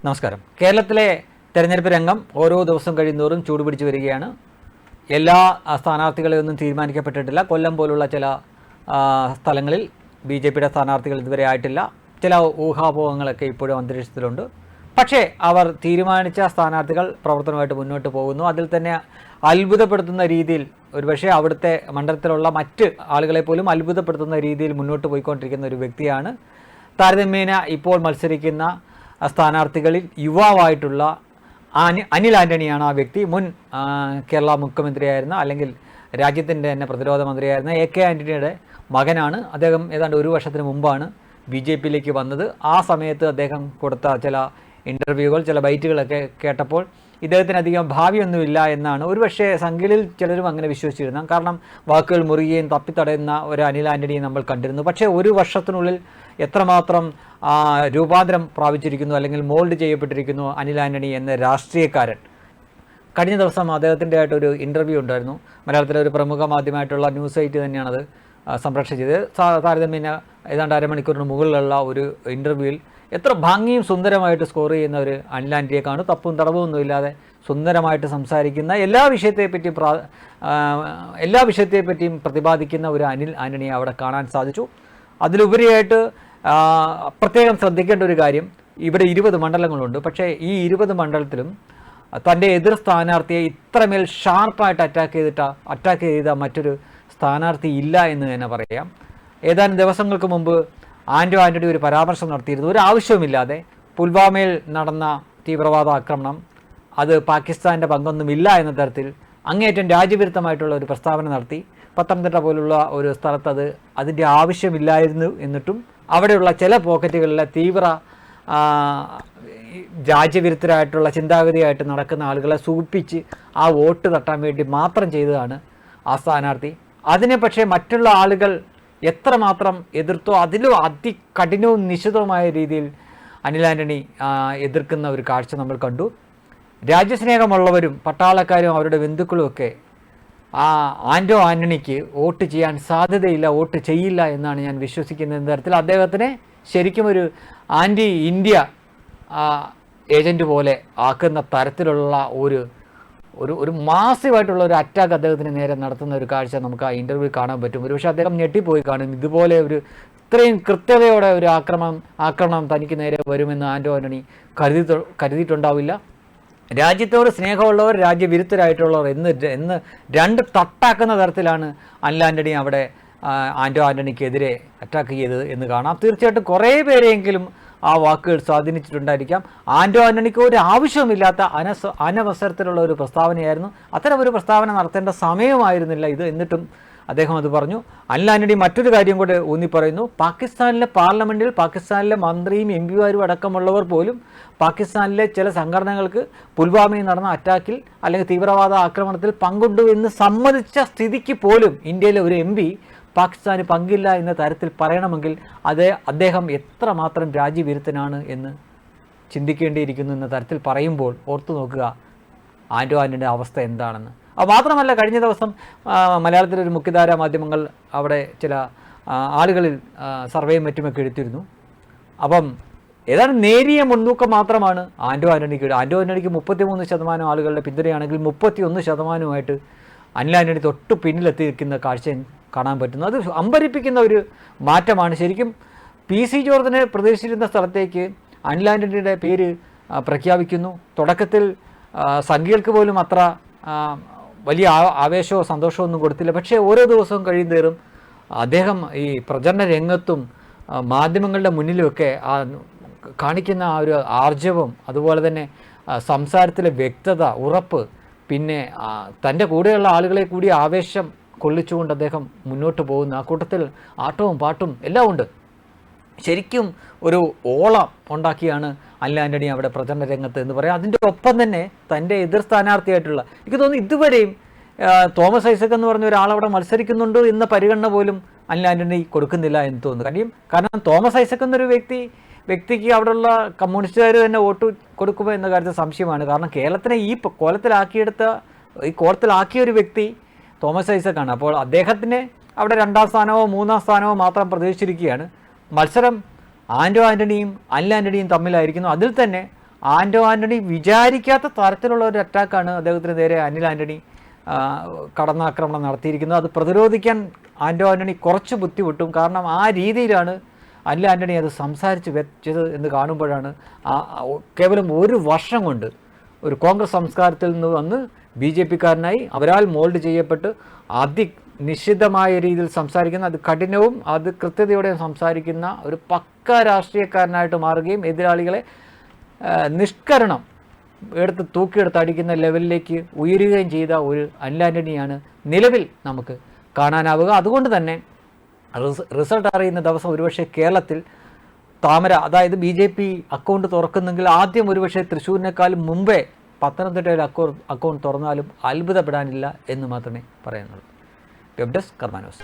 നമസ്കാരം. കേരളത്തിലെ തെരഞ്ഞെടുപ്പ് രംഗം ഓരോ ദിവസം കഴിയുന്നതോറും ചൂടുപിടിച്ച് വരികയാണ്. എല്ലാ സ്ഥാനാർത്ഥികളെയൊന്നും തീരുമാനിക്കപ്പെട്ടിട്ടില്ല. കൊല്ലം പോലുള്ള ചില സ്ഥലങ്ങളിൽ BJPയുടെ സ്ഥാനാർത്ഥികൾ ഇതുവരെ ആയിട്ടില്ല. ചില ഊഹാപോഹങ്ങളൊക്കെ ഇപ്പോഴും അന്തരീക്ഷത്തിലുണ്ട്. പക്ഷേ അവർ തീരുമാനിച്ച സ്ഥാനാർത്ഥികൾ പ്രവർത്തനമായിട്ട് മുന്നോട്ട് പോകുന്നു. അതിൽ തന്നെ അത്ഭുതപ്പെടുത്തുന്ന രീതിയിൽ, ഒരുപക്ഷെ അവിടുത്തെ മണ്ഡലത്തിലുള്ള മറ്റ് ആളുകളെ പോലും അത്ഭുതപ്പെടുത്തുന്ന രീതിയിൽ മുന്നോട്ട് പോയിക്കൊണ്ടിരിക്കുന്ന ഒരു വ്യക്തിയാണ്. താരതമ്യേന ഇപ്പോൾ മത്സരിക്കുന്ന സ്ഥാനാർത്ഥികളിൽ യുവാവായിട്ടുള്ള അനിൽ ആൻ്റണിയാണ് ആ വ്യക്തി. മുൻ കേരള മുഖ്യമന്ത്രിയായിരുന്ന, അല്ലെങ്കിൽ രാജ്യത്തിൻ്റെ തന്നെ പ്രതിരോധ മന്ത്രിയായിരുന്ന AK ആൻ്റണിയുടെ മകനാണ്. അദ്ദേഹം ഏതാണ്ട് ഒരു വർഷത്തിന് മുമ്പാണ് BJPയിലേക്ക് വന്നത്. ആ സമയത്ത് അദ്ദേഹം കൊടുത്ത ചില ഇൻ്റർവ്യൂകൾ, ചില ബൈറ്റുകളൊക്കെ കേട്ടപ്പോൾ ഇദ്ദേഹത്തിന് അധികം ഭാവിയൊന്നുമില്ല എന്നാണ് ഒരുപക്ഷെ സംഘികളിൽ ചിലരും അങ്ങനെ വിശ്വസിച്ചിരുന്നു. കാരണം വാക്കുകൾ മുറിയുകയും തപ്പിത്തടയുന്ന ഒരു അനിൽ ആൻ്റണിയെ നമ്മൾ കണ്ടിരുന്നു. പക്ഷേ ഒരു വർഷത്തിനുള്ളിൽ എത്രമാത്രം രൂപാന്തരം പ്രാപിച്ചിരിക്കുന്നു, അല്ലെങ്കിൽ മോൾഡ് ചെയ്യപ്പെട്ടിരിക്കുന്നു അനിൽ ആൻ്റണി എന്ന രാഷ്ട്രീയക്കാരൻ. കഴിഞ്ഞ ദിവസം അദ്ദേഹത്തിൻ്റെ ആയിട്ടൊരു ഇൻ്റർവ്യൂ ഉണ്ടായിരുന്നു. മലയാളത്തിലെ ഒരു പ്രമുഖ മാധ്യമമായിട്ടുള്ള ന്യൂസ് സൈറ്റ് തന്നെയാണത് സംപ്രേഷണം താരതമ്യേന ഏതാണ്ട് അരമണിക്കൂറിന് മുകളിലുള്ള ഒരു ഇൻ്റർവ്യൂവിൽ എത്ര ഭംഗിയും സുന്ദരമായിട്ട് സ്കോർ ചെയ്യുന്ന ഒരു അനിൽ ആൻ്റണിയെ കാണും. തപ്പും തടവൊന്നും ഇല്ലാതെ സുന്ദരമായിട്ട് സംസാരിക്കുന്ന, എല്ലാ വിഷയത്തെപ്പറ്റിയും പ്രതിപാദിക്കുന്ന ഒരു അനിൽ ആൻ്റണിയെ അവിടെ കാണാൻ സാധിച്ചു. അതിലുപരിയായിട്ട് പ്രത്യേകം ശ്രദ്ധിക്കേണ്ട ഒരു കാര്യം, ഇവിടെ 20 മണ്ഡലങ്ങളുണ്ട്. പക്ഷേ ഈ 20 മണ്ഡലത്തിലും തൻ്റെ എതിർ സ്ഥാനാർത്ഥിയെ ഇത്രമേൽ ഷാർപ്പായിട്ട് അറ്റാക്ക് ചെയ്ത മറ്റൊരു സ്ഥാനാർത്ഥി ഇല്ല എന്ന് തന്നെ പറയാം. ഏതാനും ദിവസങ്ങൾക്ക് മുമ്പ് ആൻ്റണി ഒരു പരാമർശം നടത്തിയിരുന്നു. ഒരു ആവശ്യവുമില്ലാതെ പുൽവാമയിൽ നടന്ന തീവ്രവാദ ആക്രമണം, അത് പാകിസ്ഥാൻ്റെ പങ്കൊന്നുമില്ല എന്ന തരത്തിൽ അങ്ങേയറ്റം രാജ്യവിരുദ്ധമായിട്ടുള്ള ഒരു പ്രസ്താവന നടത്തി. പത്തനംതിട്ട പോലുള്ള ഒരു സ്ഥലത്ത് അതിൻ്റെ ആവശ്യമില്ലായിരുന്നു. എന്നിട്ടും അവിടെയുള്ള ചില പോക്കറ്റുകളിലെ തീവ്ര രാജ്യവിരുദ്ധരായിട്ടുള്ള ചിന്താഗതിയായിട്ട് നടക്കുന്ന ആളുകളെ സൂചിപ്പിച്ച് ആ വോട്ട് തട്ടാൻ വേണ്ടി മാത്രം ചെയ്തതാണ് ആ സ്ഥാനാർത്ഥി. അതിനെ പക്ഷേ മറ്റുള്ള ആളുകൾ എത്രമാത്രം എതിർത്തോ അതിലും അതികഠിനവും നിശിതവുമായ രീതിയിൽ അനിൽ ആൻ്റണി എതിർക്കുന്ന ഒരു കാഴ്ച നമ്മൾ കണ്ടു. രാജ്യസ്നേഹമുള്ളവരും പട്ടാളക്കാരും അവരുടെ ബന്ധുക്കളുമൊക്കെ ആൻ്റണിക്ക് വോട്ട് ചെയ്യാൻ സാധ്യതയില്ല, വോട്ട് ചെയ്യില്ല എന്നാണ് ഞാൻ വിശ്വസിക്കുന്ന തരത്തിൽ അദ്ദേഹത്തിനെ ശരിക്കും ഒരു ആൻറ്റി ഇന്ത്യ ഏജൻറ്റ് പോലെ ആക്കുന്ന തരത്തിലുള്ള ഒരു മാസീവായിട്ടുള്ള ഒരു അറ്റാക്ക് അദ്ദേഹത്തിന് നേരെ നടത്തുന്ന ഒരു കാഴ്ച നമുക്ക് ആ ഇൻ്റർവ്യൂ കാണാൻ പറ്റും. ഒരുപക്ഷെ അദ്ദേഹം ഞെട്ടിപ്പോയി കാണും. ഇതുപോലെ ഇത്രയും കൃത്യതയോടെ ഒരു ആക്രമണം തനിക്ക് നേരെ വരുമെന്ന് ആൻ്റണി കരുതിയിട്ടുണ്ടാവില്ല. രാജ്യത്തോട് സ്നേഹമുള്ളവർ, രാജ്യവിരുദ്ധരായിട്ടുള്ളവർ എന്ന് രണ്ട് തട്ടാക്കുന്ന തരത്തിലാണ് അനിൽ ആൻ്റണി അവിടെ ആൻ്റണിക്കെതിരെ അറ്റാക്ക് ചെയ്തത് എന്ന് കാണാം. തീർച്ചയായിട്ടും കുറേ പേരെയെങ്കിലും ആ വാക്കുകൾ സ്വാധീനിച്ചിട്ടുണ്ടായിരിക്കാം. ആൻ്റണിക്ക് ഒരു ആവശ്യവുമില്ലാത്ത അനവസരത്തിലുള്ള ഒരു പ്രസ്താവനയായിരുന്നു. അത്തരം ഒരു പ്രസ്താവന നടത്തേണ്ട സമയമായിരുന്നില്ല ഇത്. എന്നിട്ടും അദ്ദേഹം അത് പറഞ്ഞു. അനിൽ ആൻ്റണി മറ്റൊരു കാര്യം കൂടെ ഊന്നി പറയുന്നു. പാകിസ്ഥാനിലെ പാർലമെൻറ്റിൽ പാകിസ്ഥാനിലെ മന്ത്രിയും MP-മാരും അടക്കമുള്ളവർ പോലും പാകിസ്ഥാനിലെ ചില സംഘടനകൾക്ക് പുൽവാമയിൽ നടന്ന അറ്റാക്കിൽ അല്ലെങ്കിൽ തീവ്രവാദ ആക്രമണത്തിൽ പങ്കുണ്ടു എന്ന് സമ്മതിച്ച സ്ഥിതിക്ക് പോലും ഇന്ത്യയിലെ ഒരു MP പാകിസ്ഥാന് പങ്കില്ല എന്ന തരത്തിൽ പറയണമെങ്കിൽ അദ്ദേഹം എത്രമാത്രം രാജ്യവിരുദ്ധനാണ് എന്ന് ചിന്തിക്കേണ്ടിയിരിക്കുന്നു എന്ന തരത്തിൽ പറയുമ്പോൾ ഓർത്തു നോക്കുക ആൻ്റണിയുടെ അവസ്ഥ എന്താണെന്ന്. അത് മാത്രമല്ല, കഴിഞ്ഞ ദിവസം മലയാളത്തിലൊരു മുഖ്യധാരാ മാധ്യമങ്ങൾ അവിടെ ചില ആളുകളിൽ സർവേയും മറ്റുമൊക്കെ എടുത്തിരുന്നു. അപ്പം ഏതാണ്ട് നേരിയ മുൻതൂക്കം മാത്രമാണ് ആൻ്റണിക്ക്. ആൻ്റണിക്ക് 33% ആളുകളുടെ പിന്തുണയാണെങ്കിൽ 31%-ആയിട്ട് അനിൽ ആൻ്റണി തൊട്ട് പിന്നിലെത്തിയിരിക്കുന്ന കാഴ്ച കാണാൻ പറ്റുന്നു. അത് അമ്പരിപ്പിക്കുന്ന ഒരു മാറ്റമാണ്. ശരിക്കും PC ജോർജിനെ പ്രതീക്ഷിച്ചിരുന്ന സ്ഥലത്തേക്ക് അനിൽ ആൻ്റണിയുടെ പേര് പ്രഖ്യാപിക്കുന്നു. തുടക്കത്തിൽ സംഘികൾക്ക് പോലും അത്ര വലിയ ആവേശമോ സന്തോഷമോ ഒന്നും കൊടുത്തില്ല. പക്ഷേ ഓരോ ദിവസവും കഴിയുന്തോറും അദ്ദേഹം ഈ പ്രചരണ രംഗത്തും മാധ്യമങ്ങളുടെ മുന്നിലുമൊക്കെ കാണിക്കുന്ന ആ ഒരു ആർജവം, അതുപോലെ തന്നെ സംസാരത്തിലെ വ്യക്തത, ഉറപ്പ്, പിന്നെ തൻ്റെ കൂടെയുള്ള ആളുകളെ കൂടി ആവേശം കൊള്ളിച്ചുകൊണ്ട് അദ്ദേഹം മുന്നോട്ട് പോകുന്ന ആ കൂട്ടത്തിൽ ആട്ടവും പാട്ടും എല്ലാം ഉണ്ട്. ശരിക്കും ഒരു ഓളം ഉണ്ടാക്കിയാണ് അനിൽ ആൻ്റണി അവിടെ പ്രചരണ രംഗത്ത് എന്ന് പറയാം. അതിൻ്റെ ഒപ്പം തന്നെ തൻ്റെ എതിർ സ്ഥാനാർത്ഥിയായിട്ടുള്ള, എനിക്ക് തോന്നുന്നു ഇതുവരെയും തോമസ് ഐസക് എന്ന് പറഞ്ഞ ഒരാളവിടെ മത്സരിക്കുന്നുണ്ട് എന്ന പരിഗണന പോലും അനിൽ ആൻ്റണി കൊടുക്കുന്നില്ല എന്ന് തോന്നുന്നു. കാരണം തോമസ് ഐസക് എന്നൊരു വ്യക്തിക്ക് അവിടെയുള്ള കമ്മ്യൂണിസ്റ്റുകാർ തന്നെ വോട്ട് കൊടുക്കുമോ എന്ന കാര്യത്തിൽ സംശയമാണ്. കാരണം കേരളത്തിനെ ഈ കോളത്തിലാക്കിയ ഒരു വ്യക്തി തോമസ് ഐസക്കാണ്. അപ്പോൾ അദ്ദേഹത്തിന് അവിടെ 2ാം സ്ഥാനമോ 3ാം സ്ഥാനമോ മാത്രം പ്രതീക്ഷിച്ചിരിക്കുകയാണ്. മത്സരം ആൻ്റണിയും അനിൽ ആൻ്റണിയും തമ്മിലായിരിക്കുന്നു. അതിൽ തന്നെ ആൻ്റോ ആൻ്റണി വിചാരിക്കാത്ത തരത്തിലുള്ള ഒരു അറ്റാക്കാണ് അദ്ദേഹത്തിന് നേരെ അനിൽ ആൻ്റണി കടന്നാക്രമണം നടത്തിയിരിക്കുന്നത്. അത് പ്രതിരോധിക്കാൻ ആൻ്റോ ആൻ്റണി കുറച്ച് ബുദ്ധിമുട്ടും. കാരണം ആ രീതിയിലാണ് അനിൽ ആൻ്റണി അത് സംസാരിച്ച് വെച്ചത് എന്ന് കാണുമ്പോഴാണ് കേവലം ഒരു വർഷം കൊണ്ട് ഒരു കോൺഗ്രസ് സംസ്കാരത്തിൽ നിന്ന് വന്ന് ബി ജെ പിക്കാരനായി അവരാൽ മോൾഡ് ചെയ്യപ്പെട്ട് നിശ്ചിതമായ രീതിയിൽ സംസാരിക്കുന്ന, അത് കഠിനവും അത് കൃത്യതയോടെയും സംസാരിക്കുന്ന ഒരു പക്ക രാഷ്ട്രീയക്കാരനായിട്ട് മാറുകയും എതിരാളികളെ നിഷ്കരണം തൂക്കിയെടുത്ത് അടിക്കുന്ന ലെവലിലേക്ക് ഉയരുകയും ചെയ്ത ഒരു അനിൽ ആൻ്റണിയാണ് നിലവിൽ നമുക്ക് കാണാനാവുക. അതുകൊണ്ട് തന്നെ റിസൾട്ട് അറിയുന്ന ദിവസം ഒരുപക്ഷെ കേരളത്തിൽ താമര, അതായത് ബി ജെ പി അക്കൗണ്ട് തുറക്കുന്നെങ്കിൽ ആദ്യം ഒരുപക്ഷെ തൃശ്ശൂരിനേക്കാളും മുമ്പേ പത്തനംതിട്ടയിൽ അക്കൗണ്ട് തുറന്നാലും അത്ഭുതപ്പെടാനില്ല എന്ന് മാത്രമേ പറയാനുള്ളൂ. വെബ് ഡെസ്ക് കർമ്മ ന്യൂസ്.